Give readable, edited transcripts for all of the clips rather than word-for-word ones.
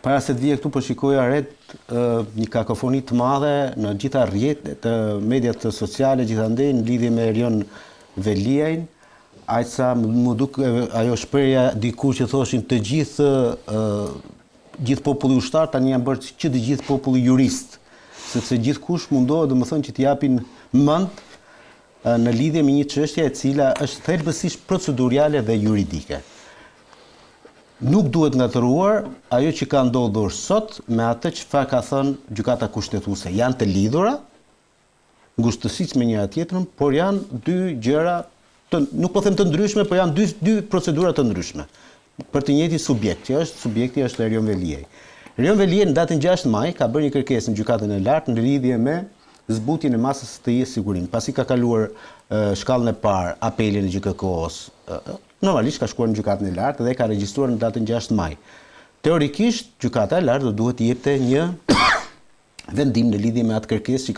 Para se të vije këtu po shikoja një kakofoni të madhe në gjitha rrjetet të mediat sociale, gjithandej në lidhje me Erion Veliajn, aqsa më duk ajo shprehja diku që thoshin të gjithë populli ushtar tani janë bërë që të gjithë populli jurist, sepse gjithkush mundohet domethënë që t'i japin mend në lidhje me një çështje e cila është thelbësisht procedurale dhe juridike. Nuk duhet ngatëruar ajo që ka ndodhur sot me atë çfarë ka thënë gjykata kushtetuese. Janë të lidhura, ngushtësisht me njëra tjetrën, por janë dy gjëra, nuk po them të ndryshme, por janë dy procedura të ndryshme. Për të njëjtin subjekt, subjekti është Erion Veliaj. Erion Veliaj në datën 6 maj ka bërë një kërkesë në gjykatën e lartë në lidhje me zbutjen e masës të sigurim. Pasi ka kaluar shkallën e parë apelin e GKK-s, normalisht ka shkuar në gjykatën e lartë dhe ka regjistruar në datën 6 maj. Teorikisht, gjykata e lartë do duhet të jepte një vendim në lidhje me atë kërkesë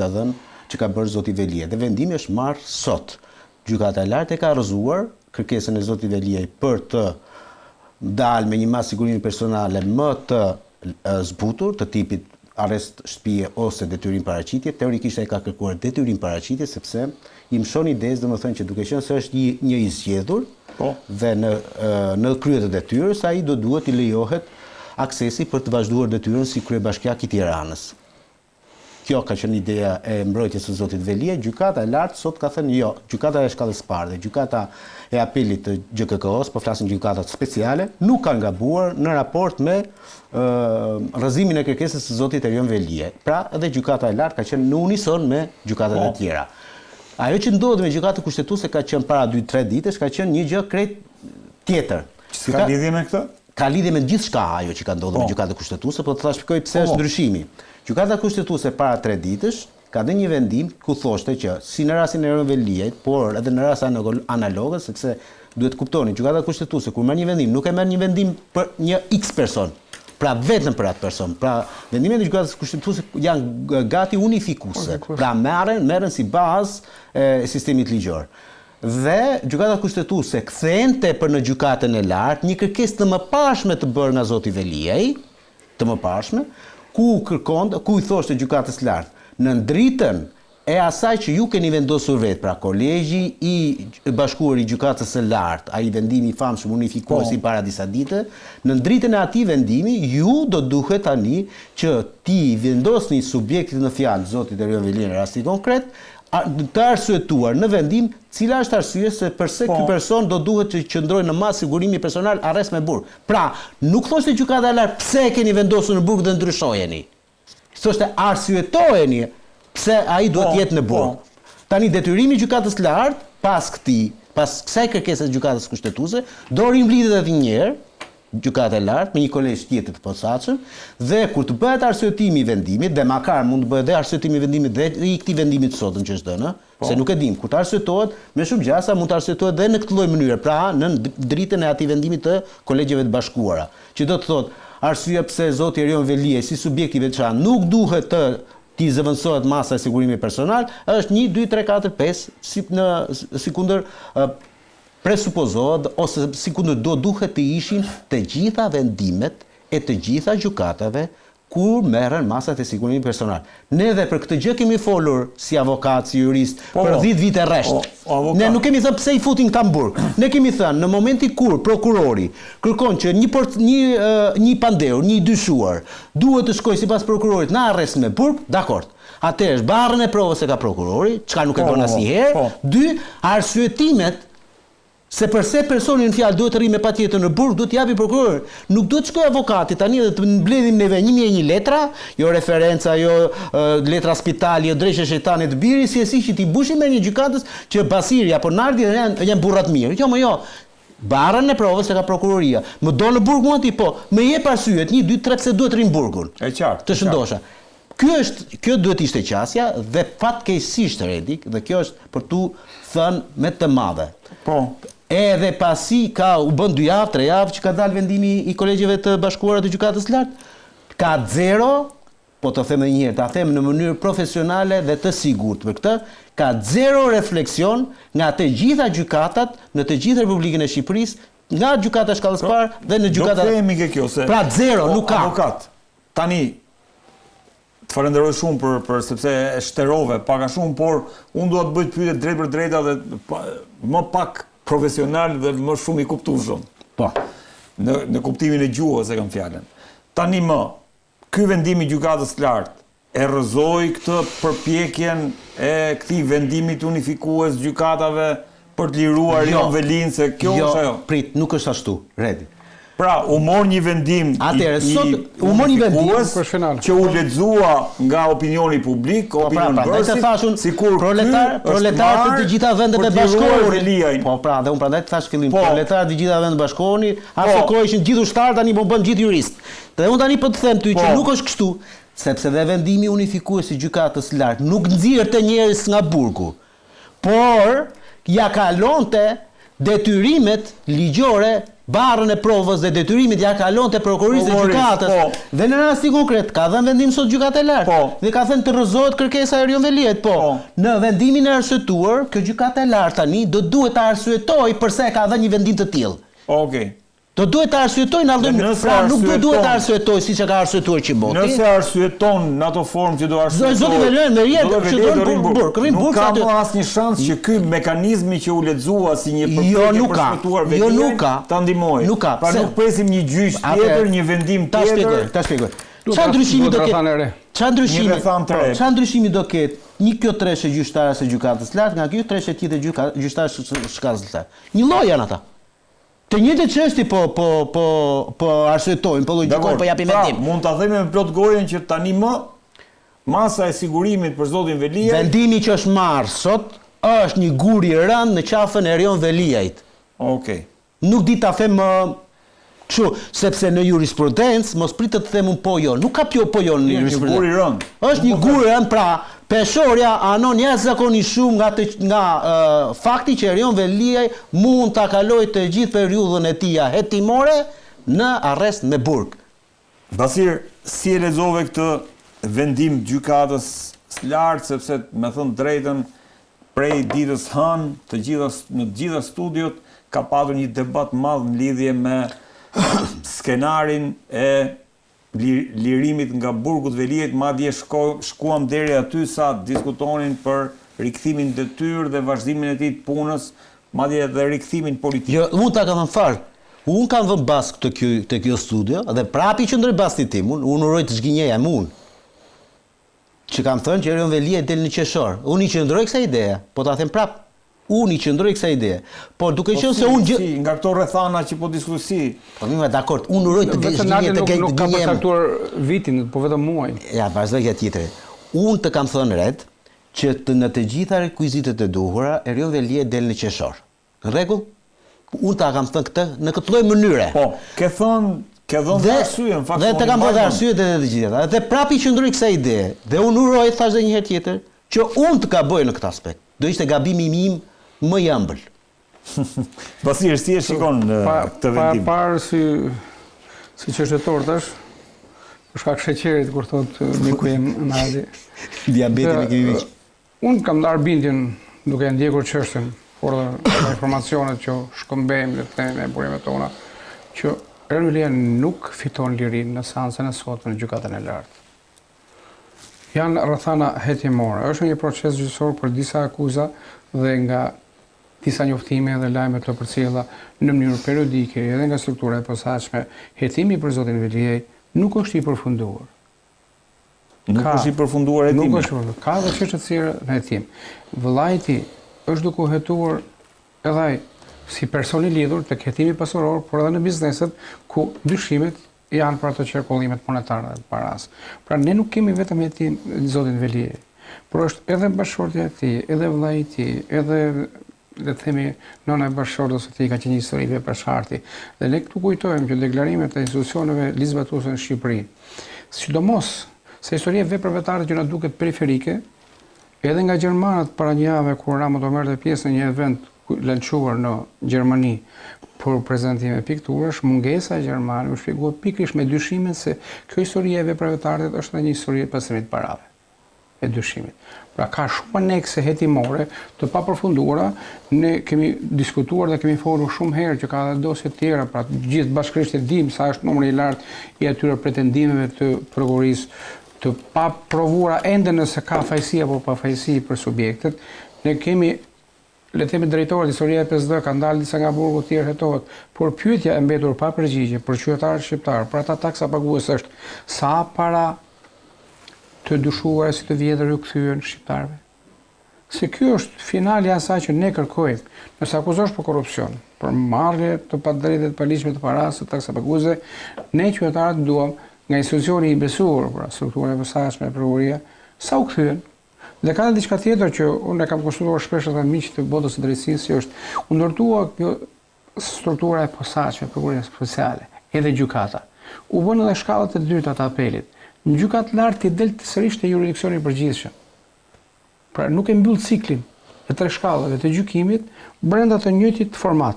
që ka bërë zoti Veliaj. Dhe vendimi është marrë sot. Gjykata e lartë e ka rrëzuar kërkesën e zotit Veliaj për të dalë me një masë sigurimi personale më të zbutur, të tipit arrest shtëpie ose detyrim paraqitje. Teorikisht ai ka kërkuar detyrim paraqitje sepse i mshon idesë, domethënë që duke qenë se është një i zgjedhur dhe në krye të detyrës, ai do duhet i lejohet aksesi për të vazhduar detyrën si kryebashkiak i Tiranës. Kjo ka qenë ideja e mbrojtjes së zotit Veliaj. Gjykata e lartë sot ka thënë jo. Gjykata e shkallës parë dhe gjykata e apelit të GKK-s, po flasim gjykatat speciale, nuk ka gabuar në raport me rrëzimin e kërkesës së zotit Erion Veliaj. Pra, edhe gjykata e lartë ka qenë në unison me gjykatat e tjera. Ajo që ndodhi me gjykatën kushtetuese ka qenë para 2-3 ditësh, ka qenë një gjë krejt tjetër. Si ka lidhje me këtë? Ka lidhje me gjithçka ajo që ka ndodhur me gjykatën kushtetuese, po të shpjegoj pse është ndryshimi. Gjykata kushtetuese para 3 ditësh ka dhënë një vendim ku thoshte që si në rastin e Erion Veliajt, por edhe në raste analoge, sepse duhet kuptoni, gjykata kushtetuese kur merr një vendim, nuk e merr një vendim për një X person, pra vetëm për atë person. Pra vendimet e gjykatës kushtetuese janë gati unifikuese. Pra merren si bazë e sistemit ligjor. Dhe gjykata kushtetuese kthente për në gjykatën e lartë një kërkesë të mëparshme të bërë nga zoti Veliaj, të mëparshme, ku i thoshte gjykatës lartë, në dritën e asaj që ju keni vendosur vetë, pra kolegji i bashkuar i gjykatës së lartë, ai vendimi i famshëm unifikues i para disa ditë, në dritën e atij vendimi ju do duhet tani që ti vendosni subjektit në fjalë zotit Erion Veliaj në rastin konkret, të arsyetuar në vendim cila është arsye se përse ky person do duhet të qëndrojë në masë sigurimi personal arrest me burg. Pra, nuk thoshte gjykata e lartë pse e keni vendosur në burg dhe ndryshojeni. Thoshte arsyetojeni pse ai duhet jetë në burg. Tani detyrimi i gjykatës së lartë pas kësaj kërkese të gjykatës kushtetuese do rimblidhet edhe një herë gjykata e lartë me një kolegj tjetër të posaçëm dhe kur të bëhet arsyetimi i vendimit, dhe makar mund të bëhet dhe arsyetimi i vendimit dhe i këtij vendimi të sotëm që është dhënë, se nuk e dim, kur të arsyetohet me shumë gjasa mund të arsyetohet dhe në këtë lloj mënyre, pra në dritën e atij vendimit të kolegjeve të bashkuara, që do të thotë arsyeja pse zoti Erion Veliaj si subjekt i veçantë nuk duhet të ti zëvendësohet masa e sigurimit personal, është 1, 2, 3, 4, 5 sikundër presupozohet ose sikundër do duhet të ishin të gjitha vendimet e të gjitha gjykatave kur merren masat e sigurimit personal. Ne edhe për këtë gjë kemi folur si avokat, si jurist për 10 vite rresht. Ne nuk kemi thënë pse i futin këta në burg. Ne kemi thënë në momentin kur prokurori kërkon që një pandeur, një dyshuar duhet të shkojë sipas prokurorit në arrest me burg, dakord. Atëherë barrën e provës e ka prokurori, çka nuk e bën asnjëherë. 2, arsyetimet se përse personi në fjalë duhet të rrijë me patjetër në burg, duhet t'japi prokurori. Nuk duhet të shkojë avokati tani dhe të mbledhim neve 1001 letra, jo referenca, jo letra spitali, jo drejtë shejtanit të biri, si që t'i bushim me një gjykatës që Basiri apo Nardi janë burrat mirë. Jo, barrën e provës e ka prokuroria. Më do në burg mua ti, po, më jep arsyet 1, 2, 3 pse duhet të rrim burgun. E qartë. Të shëndosha. Kjo duhet ishte qasja dhe fatkeqësisht Redik, dhe kjo është për tu thënë me të madhe. Edhe pasi u bën 2 javë, 3 javë që ka dalë vendimi i kolegjeve të bashkuara të gjykatës së lartë, ka zero, po të them edhe një herë, ta them në mënyrë profesionale dhe të sigurt për këtë, ka zero refleksion nga të gjitha gjykatat në të gjithë Republikën e Shqipërisë nga gjykata shkallës parë dhe në gjykata. Do themi kjo se. Pra zero, nuk ka. Avokat. Tani të falenderoj shumë për sepse e shterove pak a shumë, por unë dua të bëj pyetje drejt për drejta dhe më pak profesional dhe më shumë i kuptueshëm. Po. Në kuptimin e gjuhës e kam fjalën. Tani ky vendim i gjykatës së lartë e rrëzoi këtë përpjekjen e këtij vendimit unifikues gjykatave për të liruar Rion Velin, se kjo është ajo. Prit, nuk është ashtu, Redi. Pra, u mor një vendim që u lexua nga opinioni publik, opinion bërësit, sikur proletar të të gjitha vendeve bashkohuni. Po pra, dhe unë prandaj të thash fillim, proletar të gjitha vendeve bashkohuni, ato kohë ishin gjithë ushtar, tani po bën gjithë jurist. Dhe unë tani po të them ty që nuk është kështu, sepse dhe vendimi unifikues i gjykatës së lartë nuk nxirrte njerëz nga burgu, por ja kalonte detyrimet ligjore, barrën e provës dhe detyrimet ja kalonte prokurorisë e gjykatës. Dhe në rastin konkret ka dhënë vendim sot gjykata e lartë dhe ka thënë të rrëzohet kërkesa e Rion Veliet. Në vendimin e arsyetuar, kjo gjykata e lartë tani do duhet të arsyetoj pse ka dhënë një vendim të tillë. Okej. Do duhet të arsyetoj në allëm, pra nuk do duhet të arsyetoj siç e ka arsyetuar Çiboti. Nëse arsyeton në ato formë që do arsyetoj. Zoti Veliet me rjetë që do rrin burg. Nuk ka më asnjë shans që ky mekanizmi që u lexua si një përpjekje për shpëtuar Velin ta ndihmojë. Pra nuk presim një gjyq tjetër, një vendim tjetër. Ta shpjegoj. Çfarë ndryshimi do ketë? Çfarë ndryshimi do ketë një kjo treshe gjyqtare së gjykatës së lartë nga kjo treshe tjetër gjyqtare së shkallës së lartë? Një lloj janë ata. Të njëjtë çështje po arsyetojnë, po logjikojnë, po japin vendim. Mund ta themi me plot gojen që tani masa e sigurimit për zotin Veliaj. Vendimi që është marrë sot është një gur i rënd në qafën e Rion Veliajt. Okej. Nuk di ta them kështu, sepse në jurisprudencë mos pritet të them un po jo. Nuk ka po jo në jurisprudencë. Një gur i rënd. Është një gur i rënd, pra peshorja anon jashtëzakonisht shumë nga fakti që Rion Veliaj mund ta kalojë të gjithë periudhën e tij hetimore në arrest me burg. Basir, si e lexove këtë vendim gjykatës së lartë, sepse me thënë drejtën prej ditës hënë në të gjitha studiot ka patur një debat madh në lidhje me skenarin e lirimit nga burgut Veliet, madje shkuam deri aty sa diskutonin për rikthimin detyrë dhe vazhdimin e tij të punës, madje edhe rikthimin politik. Jo, mund ta kam fal. Unë kam vënë bas të kjo studio dhe prapi qëndroi basti tim, unë uroj të zgjinjeja unë. Që kam thënë që Rion Veliaj del në qeshor. Unë i qëndroj kësaj ideje, po ta them prap. Unë i qëndroj kësaj ideje. Por duke qenë se unë nga këto rrethana që po diskutosi. Po mirë, dakord, unë uroj të zgjinjej të nuk ka përcaktuar vitin, po vetëm muajin. Ja, vazhdoj ja tjetër. Unë të kam thënë red që në të gjitha rekuizitet e duhura, Rion Veliaj del në qeshor. Në rregull? Unë ta kam thënë këtë në këtë lloj mënyre. Po, ke dhënë arsye në fakt. Dhe të kam dhënë arsyet e të gjitha. Dhe prapi qëndroi kësaj ide. Dhe unë uroj thash edhe një herë tjetër që unë të gaboj në këtë aspekt. Do ishte gabimi im më i ëmbël. Basir, si e shikon këtë vendim? Parë si qështetor tash, për shkak sheqerit kur thot miku im Nadi. Diabeti me kemi miq. Unë kam ndarë bindjen duke ndjekur çështjen, por informacionet që shkëmbejmë dhe theme e burimet tona, që Rion Veliaj nuk fiton lirin në seancën e sotme në gjykatën e lartë. Janë rrethana hetimore. Është një proces gjyqësor për disa akuza dhe nga disa njoftime dhe lajme të përcjella në mënyrë periodike edhe nga struktura e posaçme, hetimi për zotin Veliaj nuk është i përfunduar. Nuk është i përfunduar hetimi. Nuk është. Ka dhe çështje të tjera në hetim. Vëllai i tij është duke hetuar edhe ai si person i lidhur tek hetimi pasuror, por edhe në bizneset ku dyshimet janë për ato qarkullimet monetare të paras. Pra ne nuk kemi vetëm hetim zotin Veliaj, por është edhe bashkëshortja e tij, edhe vëllai i tij, edhe le të themi nëna e bashkëshortës së tij ka qenë një histori vepërsharti. Dhe ne këtu kujtojmë që deklarimet e institucioneve ligjzbatuese në Shqipëri, sidomos se historia e veprave të artë që na duket periferike, edhe nga gjermanët para një jave kur Rama do merrte pjesë në një event lançuar në Gjermani për prezantim e pikturash, mungesa e Gjermanëve u shpjegua pikërisht me dyshimin se kjo histori e veprave të artit është një histori e pastrimit të parave. e dyshimit. Pra ka shumë anekse hetimore të papërfunduara, ne kemi diskutuar dhe kemi folur shumë herë që ka dhe dosje tjera, pra gjithë bashkërisht e dim sa është numri i lartë i atyre pretendimeve të prokurisë të paprovuara ende nëse ka fajësi apo pa fajësi për subjektet. Ne kemi, le të themi drejtorët historia e PSD ka ndalë disa nga burgu të tjerë hetohet, por pyetja e mbetur pa përgjigje për qytetarët shqiptar, për ata taksa pagues është sa para të dyshuara si të vjetër ju kthyen shqiptarëve. Se ky është finali i asaj që ne kërkojmë. Nëse akuzosh për korrupsion, për marrje të padrejtë të paligjshme të parasë, të taksa paguese, ne qytetarët duam nga institucioni i besuar, pra struktura e posaçme e prokuria, sa u kthyen. Dhe ka diçka tjetër që unë e kam konsultuar shpesh edhe miq të botës së drejtësisë, që është u ndërtua kjo struktura e posaçme e prokuria speciale, edhe gjykata. U bën edhe shkallat e dyta të apelit. Në gjykat lartë i del sërish te jurisdiksioni i përgjithshëm. Pra nuk e mbyll ciklin e 3 shkallave të gjykimit brenda të njëjtit format.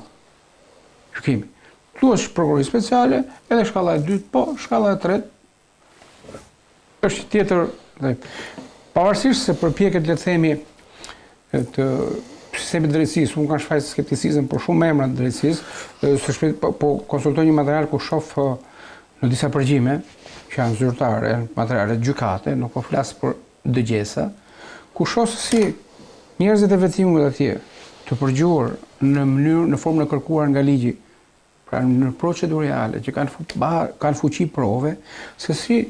Gjykimi. Thuash prokurori speciale, edhe shkalla e dytë, po shkalla e tretë është tjetër. Pavarësisht se përpjeket le të themi të sistemit të drejtësisë, unë kam shfaqur skepticizëm për shumë emra të drejtësisë, po konsultoj një material ku shoh në disa përgjime që janë zyrtare, materiale gjykate, nuk po flas për dëgjesa, ku shoh si njerëzit e vetimit atje të përgjuar në formën e kërkuar nga ligji, pra në procedurale që kanë fuqi prove, se si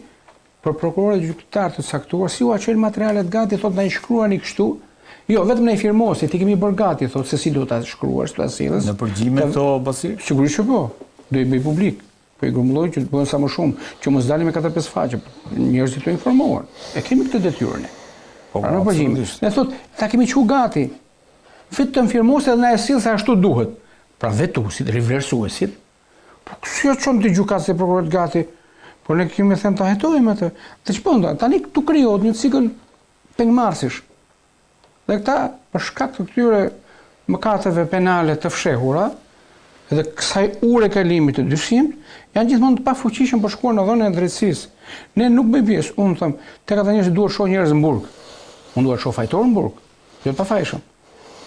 për prokurorët gjyqtar të caktuar, si u aqen materialet gati, thotë na i shkruani kështu, jo, vetëm na i firmosi, ti kemi bërë gati, thotë se si do ta shkruash, ta sillësh. Në përgjime këto pasi? Sigurisht që po, do i bëj publik. Po i grumbulloj që të bëhen sa më shumë, që mos dalin me 4-5 faqe, njerëzit të informohen. E kemi këtë detyrë ne. Pra në përgjime. Ne thotë, ta kemi qu gati. Vetëm firmosi edhe na e sill se ashtu duhet. Pra vetuesit, rivlerësuesit. Po si e çon ti gjykatës e prokurorët gati? Po ne kemi thënë ta hetojmë atë. Të ç'bën? Tani këtu krijohet një cikël pengmarrësish. Dhe këta për shkak të këtyre mëkateve penale të fshehura, edhe kësaj ure kalimit të dyshimit, janë gjithmonë të pafuqishëm për shkuar në dhënien e drejtësisë. Ne nuk bëj pjesë, unë them, tek ata njerëz që duhet shoh njerëz në burg. Unë duhet shoh fajtor në burg, jo të pafajshëm.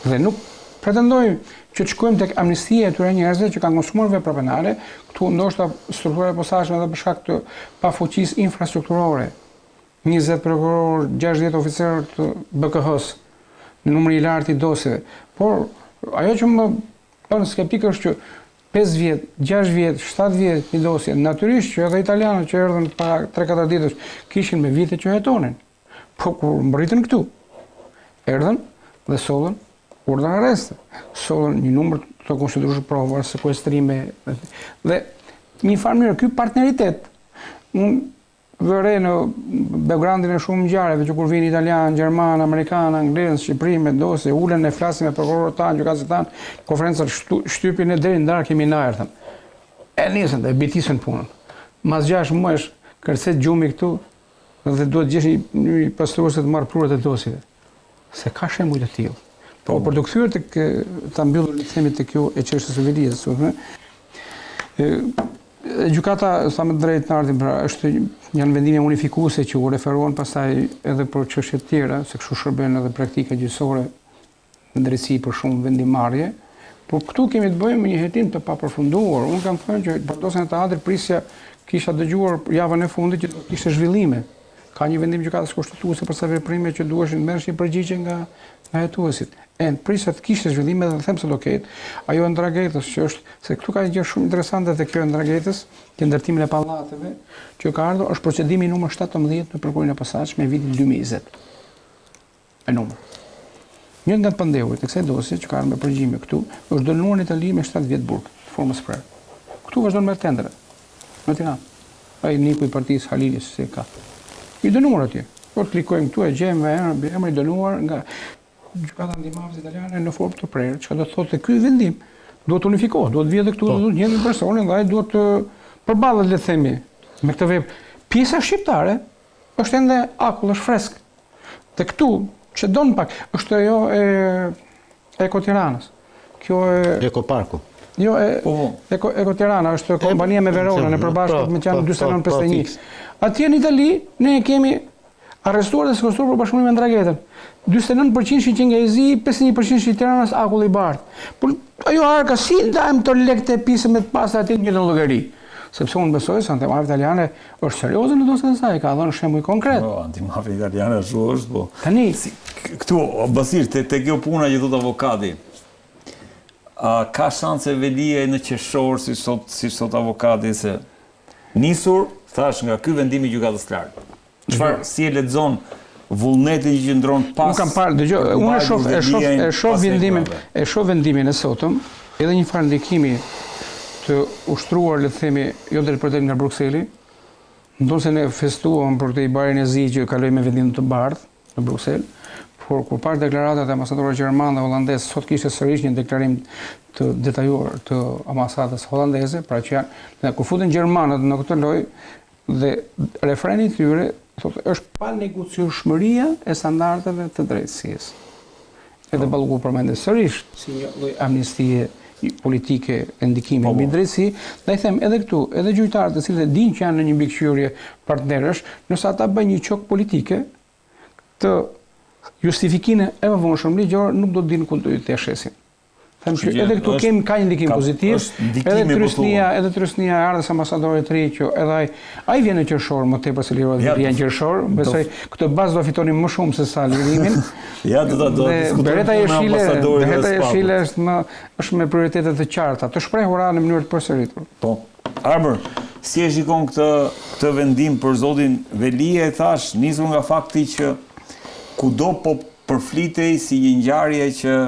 Dhe nuk pretendojmë që të shkojmë tek amnistia e tyre njerëzve që kanë konsumuar vepra penale, këtu ndoshta struktura e posaçme edhe për shkak të pafuqisë infrastrukturore. 20 prokuror, 60 oficerë të BKH-s, në numri i lartë i dosjeve. Por ajo që më bën skeptik është që 5 vjet, 6 vjet, 7 vjet një dosje, natyrisht që edhe italianët që erdhën para 3-4 ditësh kishin me vite që hetonin. Po kur mbërritën këtu, erdhën dhe sollën urdhën arreste, sollën një numër të konsiderueshëm prova, sekuestrime dhe një farë mënyrë ky partneritet. Unë vëre në backgroundin e shumë ngjarjeve që kur vinë italian, gjerman, amerikan, anglez, në Shqipëri me dosje, ulen e flasin me prokurorët tanë, gjykatësit tanë, konferencat shtypin e deri ndarë kemi ndajër thënë. E nisën dhe bitisën punën. Mas 6 muajsh kërcet gjumi këtu dhe duhet gjesh një pastrues të marrë prurët e dosjeve. Se ka shembuj të tillë. Po për të kthyer tek ta mbyllur le të themi tek kjo e çështës së Veliës, gjykata sa më drejt në ardhin pra është janë vendime unifikuese që u referuan pastaj edhe për çështje të tjera, se kështu shërben edhe praktika gjyqësore në drejtësi për shumë vendimarrje. Por këtu kemi të bëjmë me një hetim të papërfunduar. Unë kam thënë që për dosjen e teatrit prisja kisha dëgjuar javën e fundit që do kishte zhvillime. Ka një vendim gjykatës kushtetuese për sa veprime që duheshin merresh një përgjigje nga hetuesit. Prisja të kishte zhvillime dhe them se do ketë. Ajo e Ndragetës që është, se këtu ka një gjë shumë interesante te kjo e Ndragetës, që ndërtimin e pallateve që ka ardhur është procedimi numër 17 në prokurorinë e posaçme me vitin 2020. E numër. Një nga të pandehuri të kësaj dosje që ka ardhur me përgjigjime këtu, është dënuar në Itali me 7 vjet burg, formës prerë. Këtu vazhdon me tendre. Në Tiranë. Ai niku i partisë Halilis se ka. I dënuar atje. Po klikojmë këtu e gjejmë emrin e dënuar nga gjykata ndihmëse italiane në formë të prerë, çka do të thotë ky vendim duhet unifikohet, duhet vjedhë këtu, duhet njëjtin personin, dhe ai duhet të përballet le të themi me këtë vepër. Pjesa shqiptare është ende akull, është fresk. Dhe këtu që don pak është ajo e Eko Tiranës. Kjo e Eko Parku. Jo, Eko Tirana është kompania me Verona në përbashkët me qanë 4951. Atje në Itali ne kemi arrestuar dhe sekuestruar për bashkëpunim me Ndragetën. 49% shqiptar nga Ezi, 51% shqiptar Tiranës, Akull i Bardh. Por ajo arka si ndajmë të lekë e pisë me të pastra aty në llogari. Sepse unë besoj se antimafia italiane është serioze në dosjen e saj, ka dhënë shembuj konkret. Po, antimafia italiane është, po. Tani, këtu, Basir, te kjo puna që thot avokati, ka shanse Velia në qershor, si sot avokati, se nisur, thash, nga ky vendimi i gjykatës së lartë. Çfarë si e lexon vullnetin që qëndron pas? Unë kam parë, dëgjoj, unë e shoh vendimin e sotëm, edhe një farë ndikimi të ushtruar, le të themi, jo drejt nga Brukseli, ndoshta ne festuam për këtë ibarin e zi që kaloi me vendim të bardh në Bruksel, por kur pas deklaratat e ambasadorëve gjerman dhe holandez, sot kishte sërish një deklarim të detajuar të ambasadës holandeze, pra që janë, kur futen gjermanët në këtë lojë, dhe refreni i tyre thotë është pa negociueshmëria e standardeve të drejtësisë. Edhe Balluku përmendet sërish si një lloj amnistie politike e ndikimit mbi drejtësi, dhe I them edhe këtu, edhe gjyqtarët të cilët dinë që janë në një mbikëqyrje partnerësh, nëse ata bëjnë një çok politike të justifikimin e mëvonshëm ligjor, nuk do të dinë ku do të shesin. Them që edhe këtu ka një ndikim pozitiv, edhe Trysnia e ardhës ambasadorit të ri që edhe ai vjen në qershor më tepër se lirohet Velia në qershor, besoj këtë bazë do fitonin më shumë se sa lirimin. Ja do diskutojmë Bereta jeshile është me prioritete të qarta, të shprehura në mënyrë të përsëritur. Po. Arber, si e shikon këtë vendim për zotin Velia, e thash, nisur nga fakti që kudo po përflitej si një ngjarje që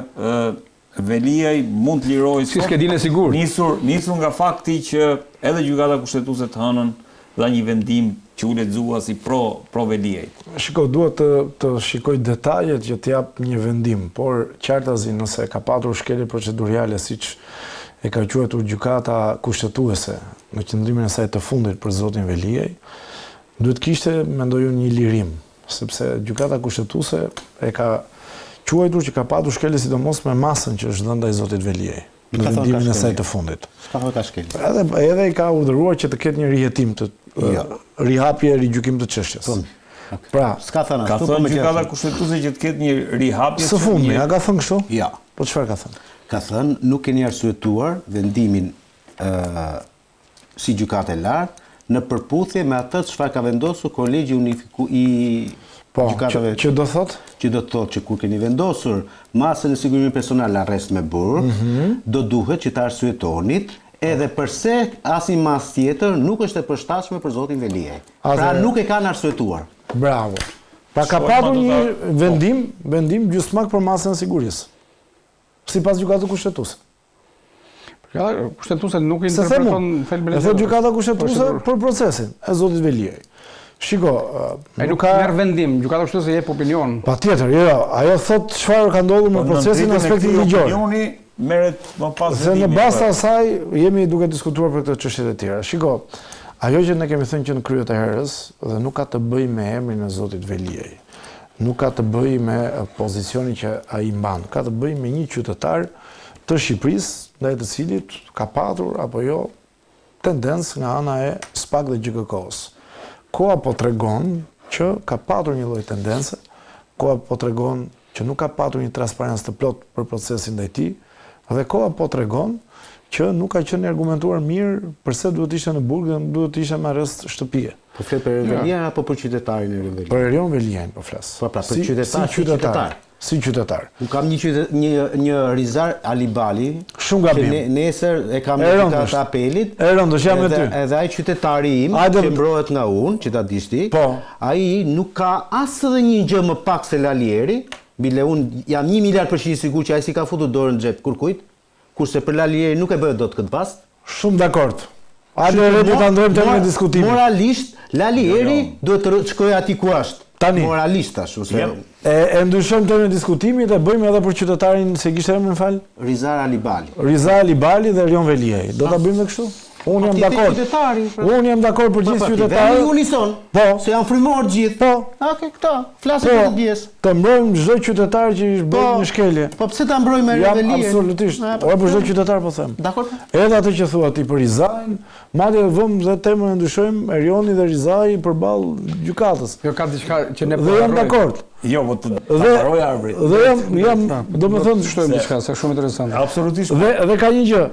Veliaj mund të lirojë si skedin e sigurt. Nisur nga fakti që edhe gjykata kushtetuese të hënën dha një vendim që u lexua si pro Veliajt. Shiko, duhet të shikoj detajet që të jap një vendim, por qartazi nëse ka patur shkelje procedurale siç e ka quajtur gjykata kushtetuese në qëndrimin e saj të fundit për zotin Veliaj, duhet kishte, mendoj unë, një lirim, sepse gjykata kushtetuese e ka quajtur që ka patur shkelje sidomos me masën që është dhënë ndaj zotit Veliaj në vendimin e saj të fundit. S'ka thënë ka shkelje. Edhe I ka urdhëruar që të ketë një rihetim të rihapje, rigjykim të çështjes. Pra, s'ka thënë ashtu. Ka thënë gjykata kushtetuese që të ketë një rihapje së fundmi, a ka thënë kështu? Ja. Po çfarë ka thënë? Ka thënë nuk keni arsyetuar vendimin si gjykatë e lartë në përputhje me atë çfarë ka vendosur Kolegji i gjykatave. Që do thotë? Që do të thotë që kur keni vendosur masën e sigurimit personal arrest me burg, do duhet që të arsyetonit edhe pse asnjë masë tjetër nuk është e përshtatshme për zotin Veliaj. Pra nuk e kanë arsyetuar. Bravo. Pra ka patur një vendim gjysmak për masën e sigurisë. Sipas gjykatës kushtetuese. Kushtetuese nuk interpreton thelbin e thotë gjykata kushtetuese për procesin e zotit Veliaj. Shiko, nuk ka merr vendim, gjykata kushtetuese jep opinion. Patjetër, jo, ajo thot çfarë ka ndodhur me procesin në aspektin ligjor. Opinioni merret më pas se në bazë të asaj jemi duke diskutuar për këtë çështje të tjera. Shiko, ajo që ne kemi thënë që në krye të herës dhe nuk ka të bëjë me emrin e zotit Veliaj. Nuk ka të bëjë me pozicionin që ai mban, ka të bëjë me një qytetar të Shqipërisë, ndaj të cilit ka patur apo jo tendencë nga ana e SPAK dhe GKK-s. Koha po tregon që ka patur një lloj tendence, koha po tregon që nuk ka patur një transparencë të plot për procesin ndaj tij, dhe koha po tregon që nuk ka qenë argumentuar mirë pse duhet ishte në burg dhe duhet ishte me arrest shtëpie. Po flet për Veliajin apo për qytetarin e Veliajit? Për Erion Veliajin po flas. Po pra, për qytetar. Si qytetar. Unë kam një Rizar Alibali, shumë gabim. Që nesër e kam në gjykatën e apelit. Erëndësh jam me ty. Edhe ai qytetari im, që mbrohet nga unë, që ta dish ti, ai nuk ka as edhe një gjë më pak se Lalieri, bile unë jam 1 miliard % I sigurt që ai si ka futur dorën në xhep kurkujt, kurse për Lalieri nuk e bëhet dot këtë bast. Shumë dakord. Hajde le të ta ndrojmë temën e diskutimit. Moralisht, Lalieri duhet të shkojë aty ku është. Tani, moralisht tash, ose e ndryshojmë temën e diskutimit e bëjmë edhe për qytetarin se kishte emrin fal? Rizar Alibali. Rizar Alibali dhe Erion Veliaj. Do ta bëjmë kështu? Unë jam dakord. Unë jam dakord për gjithë qytetarët. Vemi unison. Po. Se janë frymorë gjithë. Po. Okej, këta. Flasim për të pjesë. Të mbrojmë çdo qytetar që është bërë një shkelje. Po pse ta mbrojmë revelien? Absolutisht. Ora për çdo qytetar po them. Dakor. Edhe atë që thua ti për Rizajin, madje vëmë dhe temën e ndryshojmë Erioni dhe Rizaj përballë gjykatës. Jo ka diçka që ne Dhe jam dakord. Jo, po të paroj arbrit. Dhe jam domethënë shtojmë diçka, se shumë interesante. Absolutisht. Dhe ka një gjë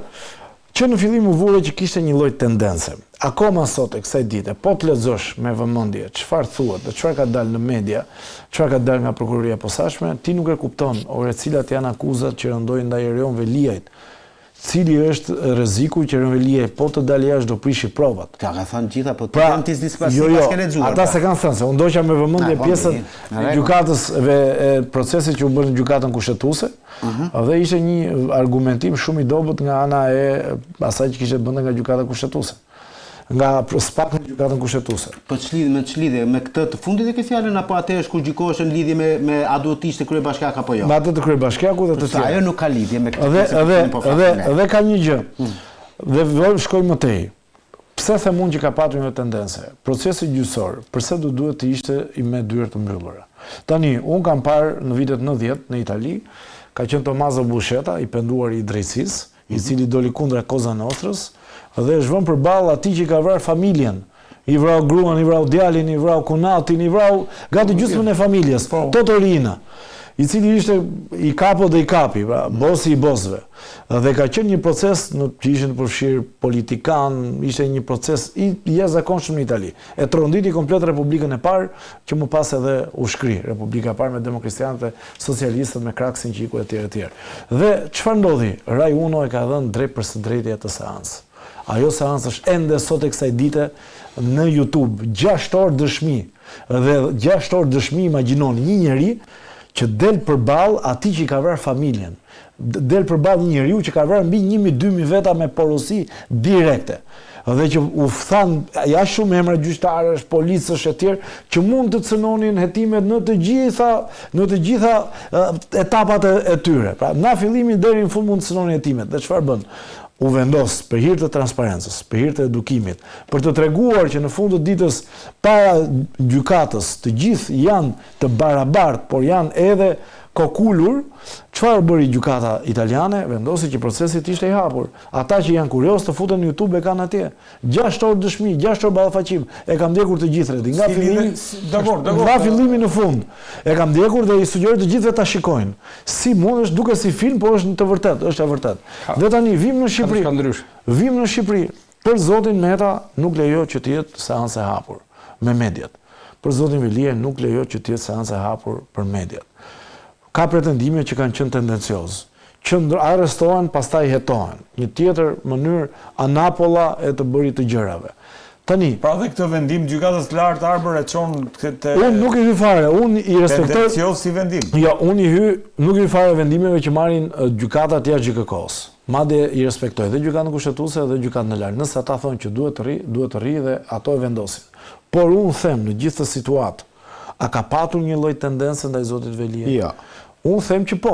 që në fillim u vure që kishte një lloj tendence. Akoma sot e kësaj dite, po të lexosh me vëmendje çfarë thuhet dhe çfarë ka dalë në media, çfarë ka dalë nga prokuroria e posaçme, ti nuk e kupton ore cilat janë akuzat që rëndojnë ndaj Erion Veliajt. Cili është rreziku që Erion Veliaj po të dalë jashtë do prishi provat. Ka thënë gjitha, po ti jam ti dispas ke lexuar. Ata se kanë thënë se unë doqa me vëmendje pjesën e gjykatës e procesit që u bën në gjykatën kushtetuese, dhe ishte një argumentim shumë i dobët nga ana e asaj që kishte bënë nga gjykata kushtetuese. Nga spak në gjykatën kushtetuese. Po ç'lidhje me këtë të fundit e ke fjalën apo atë është kur gjykohesh në lidhje me a duhet të ishte kryebashkiak apo jo? Me atë të kryebashkiakut dhe të tjerë. Ajo nuk ka lidhje me këtë. Dhe ka një gjë. Dhe shkoj më tej. Pse them unë që ka patur një tendence? Procesi gjyqësor, përse do duhet të ishte me dyert të mbyllura? Tani, unë kam parë në vitet 90 në Itali, ka qenë Tommaso Buscetta, i penduar i drejtësisë, i cili doli kundra Cosa Nostrës, dhe është vënë përballë atij që ka vrarë familjen. I vrau gruan, i vrau djalin, i vrau kunatin, i vrau gati gjysmën e familjes, Totorina, i cili ishte i kapo dhe i kapi, pra, bosi i bosëve. Dhe ka qenë një proces që ishin të përfshirë politikan, ishte një proces i jashtëzakonshëm në Itali. E tronditi komplet Republikën e parë, që më pas edhe u shkri, Republika e parë me demokristianët e socialistët, me Kraksin, Qiku e tjerë. Dhe çfarë ndodhi? Rai Uno e ka dhënë drejt për së drejti atë seancë. Ajo seancë është ende sot e kësaj dite në YouTube, 6 orë dëshmi. Dhe 6 orë dëshmi, imagjinoni, një njeri që del përballë atij që i ka vrarë familjen. Del përballë një njeriu që ka vrarë mbi 1000-2000 veta me porosi direkte. Dhe që u than jashtë shumë emra gjyqtarësh, policësh e tjerë që mund të cënonin hetimet në të gjitha etapat e tyre. Pra, nga fillimi deri në fund mund të cënonin hetimet. Dhe çfarë bën? U vendos për hir të transparencës, për hir të edukimit, për të treguar që në fund të ditës para gjykatës të gjithë janë të barabartë, por janë edhe kokulur. Çfarë bëri gjykata italiane? Vendosi që procesi të ishte i hapur. Ata që janë kurioz të futen në YouTube e kanë atje. 6 orë dëshmi, 6 orë ballafaqim. E kam ndjekur të gjithë redi, nga fillimi në fund. E kam ndjekur dhe i sugjeroj të gjithëve ta shikojnë. Si mund është duke si film, por është të vërtet, është e vërtet. Dhe tani vim në Shqipëri. Vim në Shqipëri. Për zotin Meta nuk lejo që të jetë seancë e hapur me mediat. Për zotin Veliaj nuk lejo që të jetë seancë e hapur për mediat. Ka pretendime që kanë qenë tendenciozë, që arrestohen, pastaj hetohen. Një tjetër mënyrë anapolla e të bërit të gjërave. Tani, pra dhe këtë vendim gjykatës të lartë Arbër e çon unë nuk i hy fare, unë i respektoj tendencioz si vendim. Jo, unë nuk i hy fare vendimeve që marrin gjykatat jashtë GKK-s. Madje i respektoj dhe gjykatën kushtetuese dhe gjykatën e lartë. Nëse ata thonë që duhet të rri dhe ato e vendosin. Por unë them në gjithë të situatë, a ka patur një lloj tendence ndaj zotit Veliaj? Jo. Unë them që po.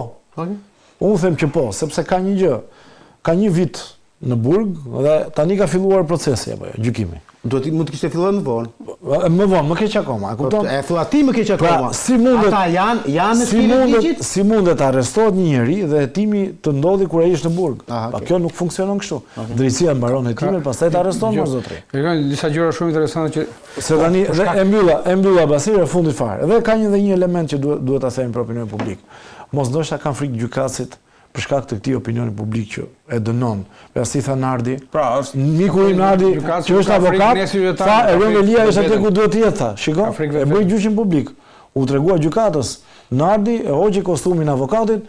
Unë them që po, sepse ka një gjë. Ka një vit në burg dhe tani ka filluar procesi apo jo, gjykimi. Mund të kishte filluar më vonë. Më vonë, më keq akoma, e kupton? E thua ti më keq akoma. Pra, si mundet ata janë në stilin e ligjit? Si mundet të arrestohet një njeri dhe hetimi të ndodhi kur ai është në burg? Pa kjo nuk funksionon kështu. Drejtësia mbaron hetimin, pastaj të arreston më zotri. Kanë disa gjëra shumë interesante që se tani e mbylla Basira fundit fare. Dhe ka një element që duhet ta them për opinionin publik. Mos ndoshta kanë frikë gjykatësit për shkak të këtij opinioni publik që e dënon. Ja si tha Nardi. Pra, është miku i Nardi që është avokat. Tha Erion Veliaj është atje ku duhet të jetë, tha. Shikoj. E bëi gjyqin publik. U tregua gjykatës. Nardi e hoqi kostumin avokatit,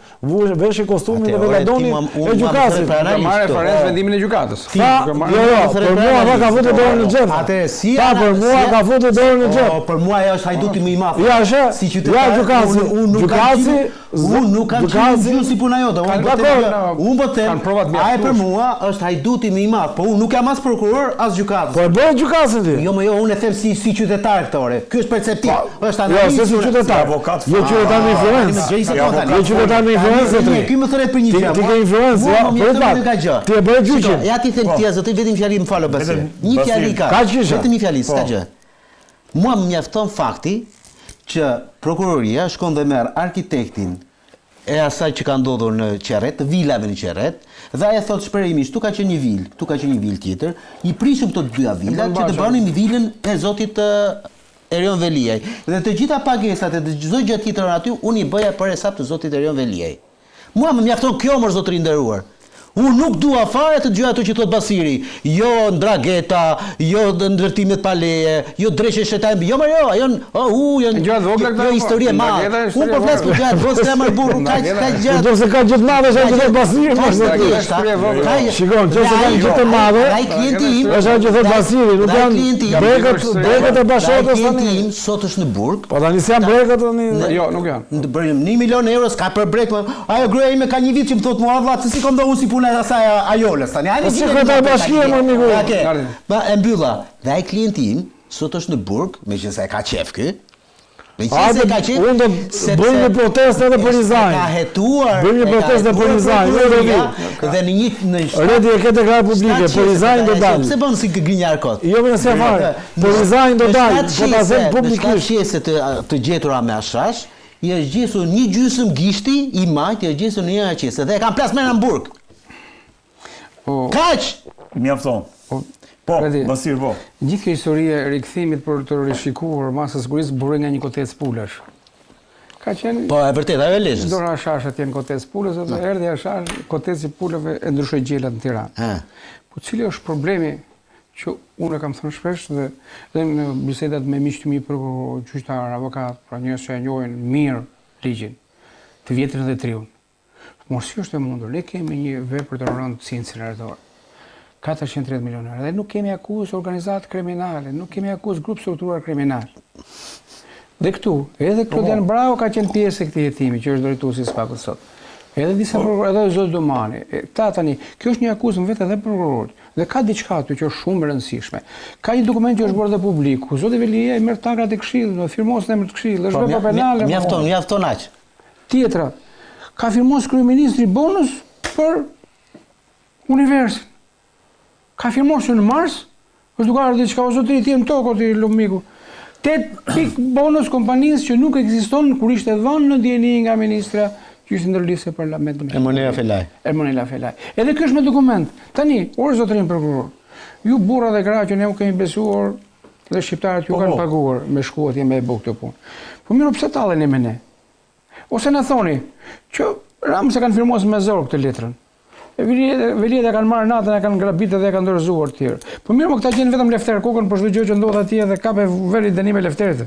veshi kostumin dhe veladoni e gjykatësit. Marrë referencë vendimin e gjykatës. Jo, për mua ata ka futur dorën në xhep. Atë si për mua ka futur dorën në xhep. Për mua ajo është hajduti më i madh. Ja, si qytetar. Unë nuk kam qenë si puna jote. Unë po them, ai për mua është hajduti më i madh, po unë nuk jam as prokuror as gjykatës. Po e bëj gjykatën ti. Jo, unë e them si qytetar këtore. Ky është perceptiv. Është analizë si qytetar. Avokat. Jo qytetar qytetar me influencë. Jo qytetar me influencë zotëri. Ky më thoret për një gjë. Ti ke influencë, ja, ti e bëre gjyqin. Ja ti them ti zotëri vetëm fjali më fal Basir. Një fjali ka. Vetëm një fjali, s'ka gjë. Mua më mjafton fakti që prokuroria shkon dhe merr arkitektin e asaj që ka ndodhur në Qerret, të vilave në Qerret, dhe ai thot shpërimish, tu ka qenë një vilë, tu ka qenë një vilë tjetër, i prishëm këto dyja vila që të bënin vilën e zotit Erion Veliaj. Dhe të gjitha pagesat e të çdo gjë tjetër aty unë i bëja për hesab të zotit Erion Veliaj. Mua më mjafton kjo më zotëri nderuar. Unë nuk dua fare të gjë ato që thot Basiri, jo ndrageta, jo ndërtimet pa leje, jo dreshje shtetajnë, jo, janë histori e madhe. Unë po flas për gjëra të vogla që marr burru, ka gjëra. Do se ka gjë të madhe që thot Basiri, shikon, nëse kanë gjë të madhe, ai klienti im, është ajo që thot Basiri, nuk janë brekët e bashkëtorës tani. Sot është në burg. Po tani janë brekët tani. Jo, nuk janë. Të bëjmë 1 milion euro s'ka për brek. Ajo gruaja ime ka një vit që më thot mua vlla, se si kam dhënë si punë asaj Ajolës tani. Ai sekretar bashkie më miku. Ba e mbylla. Dhe ai klienti im sot është në burg, meqense ka qef ky. Meqense ka qef. Unë do bëj një protestë edhe për Rizajin. Ka hetuar. Bëj një protestë për Rizajin. Dhe në Redi e këtë deklarat publike, për Rizajin do dalë. Pse bën si gënjar kot? Jo më se fare. Për Rizajin do dalë, po ta them publikisht. Qese të gjetura me ashash, i është gjesur një gjysmë gishti i majt, i është gjesur në një qese dhe e kanë plasmen në Hamburg. Kaq! Mjafton. Po, Basir, po. Gjithë kjo historia e rikthimit për të rishikuar masën sigurisë burrë nga një kotec pulash. Ka qenë. Po, e vërtet, ajo e lezhës. Dora Ashashat janë kotec pulës, dhe erdhi Ashash, koteci pulave e ndryshoi gjelat në Tiranë. Po cili është problemi që unë kam thënë shpesh dhe në bisedat me miq të mi për gjyqtar, avokat, pra njerëz që e njohin mirë ligjin, të vjetrin dhe triun. Mos si është e mundur, ne kemi një vepër të rëndë si incinerator. 430 milionë euro. Dhe nuk kemi akuzë organizatë kriminale, nuk kemi akuzë grup strukturar kriminal. Dhe këtu, edhe Klodian Brau ka qenë pjesë e këtij hetimi, që është drejtuesi i SPAK-ut sot. Edhe disa edhe zoti Domani. Ta tani, kjo është një akuzë vetë edhe prokurorit. Dhe ka diçka aty që është shumë e rëndësishme. Ka një dokument që është bërë dhe publik, ku zoti Veliaj merr tagrat e këshillit, firmos në emër të këshillit, është vepër penale. Mjafton aq. Tjetra, ka firmos kryeministri bonus për universin. Ka firmos në mars, është duke ardhur diçka o zotëri ti në tokë ti lumiku. 8 pik bonus kompanisë që nuk ekziston kur ishte dhënë në dieni nga ministra që ishte ndërlisë e parlamentit. Ermonela Felaj. Ermonela Felaj. Edhe kjo është me dokument. Tani, orë zotërin prokuror, ju burra dhe gra që ne u kemi besuar dhe shqiptarët ju kanë paguar me shkuatje me e bu këtë punë. Po mirë, pse talleni me ne? Ose na thoni që Ramës e kanë firmosur me zor këtë letrën. Veliet e kanë marrë natën, e kanë grabitë dhe e kanë dorëzuar të tjerë. Po mirë, këta gjenë vetëm Lefter kokën për çdo gjë që ndodh atje dhe kape veri dënim me Lefterit.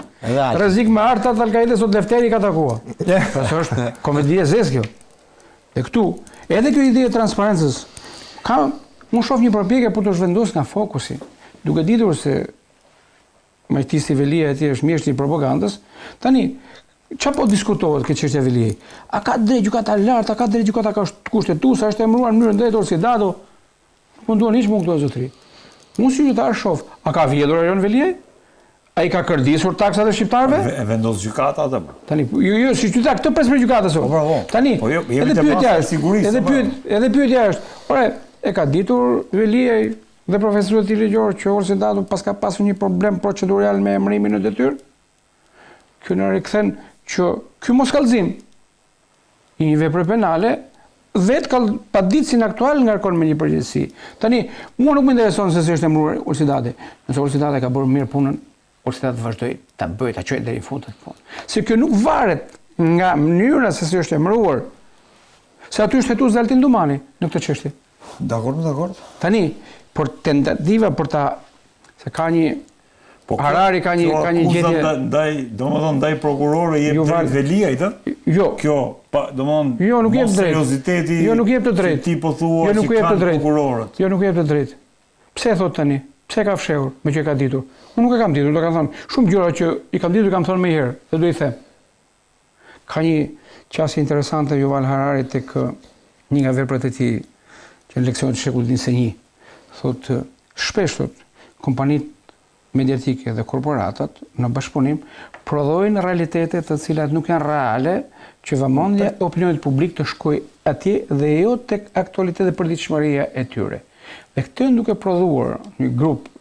Rrezik me artat Al-Kaide sot Lefteri ka takuar. Pastaj është komedi e zezë kjo. Dhe këtu, edhe kjo ide e transparencës, unë shoh një përpjekje për të zhvendosur nga fokusi, duke ditur se majtisi Velia e tjerë është mjeshtri i propagandës. Tani, çfarë po diskutohet këtë çështje Veliaj? A ka drejt gjykata lart, a ka drejt gjykata kushtetuese, është emëruar në mënyrë drejtore si dato? Nuk munduan hiç më këto zotëri. Unë si qytetar shoh, a ka vjedhur Erion Veliaj? Ai ka kërdisur taksat e shqiptarëve? E vendos gjykata atë. Tani, jo, si qytetar, këtë pres me gjykatës sot. Tani, edhe pyetja është, edhe pyetja është, ore, e ka ditur Veliaj dhe profesorët e ligjor që ose dato pas ka pasur një problem procedural me emërimin në detyrë? Kjo në rikthen që ky moskallëzim i një vepre penale vetë paditësin aktual ngarkon me një përgjegjësi. Tani, mua nuk më intereson se si është emëruar Ulsidati. Nëse Ulsidati ka bërë mirë punën, Ulsidati vazhdoi ta bëjë, ta çojë deri në fund të punës. Se kjo nuk varet nga mënyra se si është emëruar. Se aty është hetuar Zaltin Dumani në këtë çështje. Dakor. Tani, por tentativa për ta se ka një Harari ka një gjetje ndaj prokurorëve jep drejt Veliajt, Jo. Kjo, domethënë, jo, nuk jep drejt. Serioziteti. Jo, nuk jep të drejt. Ti po thua që kanë prokurorët. Jo, nuk jep të drejt. Pse thot tani? Pse ka fshehur me që ka ditur? Unë nuk e kam ditur, do kam thënë. Shumë gjëra që i kam ditur kam thënë më herë, dhe do i them. Ka një qasje interesante Yuval Harari tek një nga veprat e tij që në leksionet e shekullit 21. Thot shpesh thot kompanitë mediatike dhe korporatat në bashkëpunim prodhojnë realitete të cilat nuk janë reale që vëmendja e opinionit publik të shkojë atje dhe jo tek aktualiteti dhe përditshmëria e tyre. Dhe këtë duke prodhuar një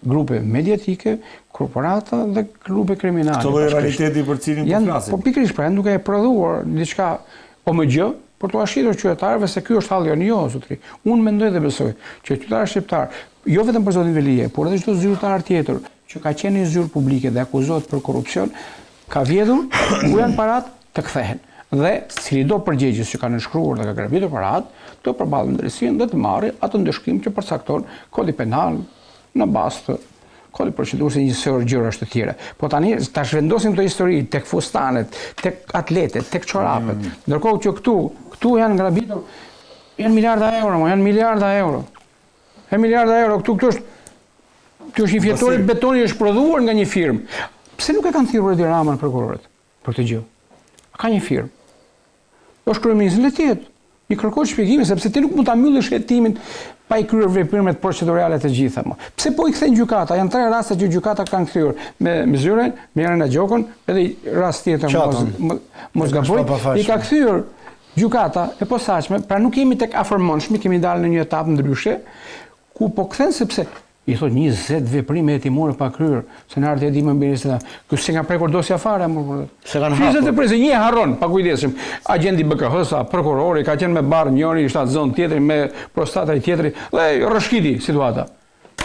grupe mediatike, korporata dhe grupe kriminale. Këto lloj realiteti për cilin po flasim. Po pikërisht pra, duke e prodhuar diçka OMG për të ashtitur qytetarëve se ky është halli jonë, jo zotëri. Unë mendoj dhe besoj që qytetarët shqiptar, jo vetëm për zotin Velije, por edhe çdo zyrtar tjetër që ka qenë në zyrë publike dhe akuzohet për korrupsion, ka vjedhur ku janë parat të kthehen. Dhe cilido përgjegjës që ka nënshkruar dhe ka gravitur parat, të përballë ndërsinë dhe të marrë atë ndëshkim që përcakton kodi penal në bazë të kodi procedurës e një sër gjërash të tjera. Po tani tash vendosim këto histori tek fustanet, tek atletet, tek çorapet. Ndërkohë që këtu janë gravitur janë miliarda euro, janë miliarda euro. Janë miliarda euro, këtu është një fjetore betoni është prodhuar nga një firmë. Pse nuk e kanë thirrur Edi Ramën prokurorët për këtë gjë? Ka një firmë. Është kryeministri le të jetë. I kërkoj shpjegime sepse ti nuk mund ta mbyllësh hetimin pa i kryer veprimet procedurale të gjitha më. Pse po i kthen gjykata? Janë 3 raste që gjykata kanë kthyer me Zyren, me Irena Gjokën, edhe rast tjetër mos gaboj, i ka kthyer gjykata e posaçme, pra nuk jemi tek afërmendshmi, kemi dalë në një etapë ndryshe ku po kthen sepse i thot 20 veprime hetimore pa kryer, se në ardhi e di më mbiri se ky se nga prekur dosja fare, se kanë hapur. 20 veprime, një harron, pa kujdesim. Agenti BKH-sa, prokurori, ka qenë me barë njëri, shtatë zonë tjetri, me prostata i tjetri, dhe rrëshkiti situata.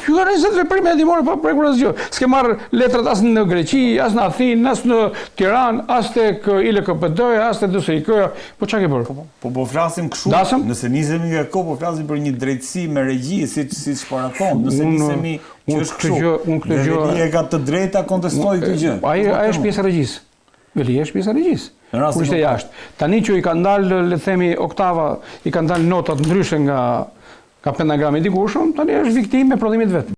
Ky ka 20 veprime hetimore pa prekur asgjë. S'ke marrë letrat as në Greqi, as në Athinë, as në Tiranë, as tek ILKPD-ja, as tek DSIK-ja. Po çka ke bërë? Po flasim kështu. Nëse nisemi nga kohë, po flasim për një drejtësi me regji, siç paraton. Nëse nisemi që është kështu. Velije ka të drejtë ta kontestojë këtë gjë. Ai është pjesë e regjisë. Velije është pjesë e regjisë. Kur ishte jashtë. Tani që i ka ndalë, le të themi, oktava, i ka ndalë notat ndryshe nga pentagrami i dikushëm, tani është viktimë me prodhimit vet.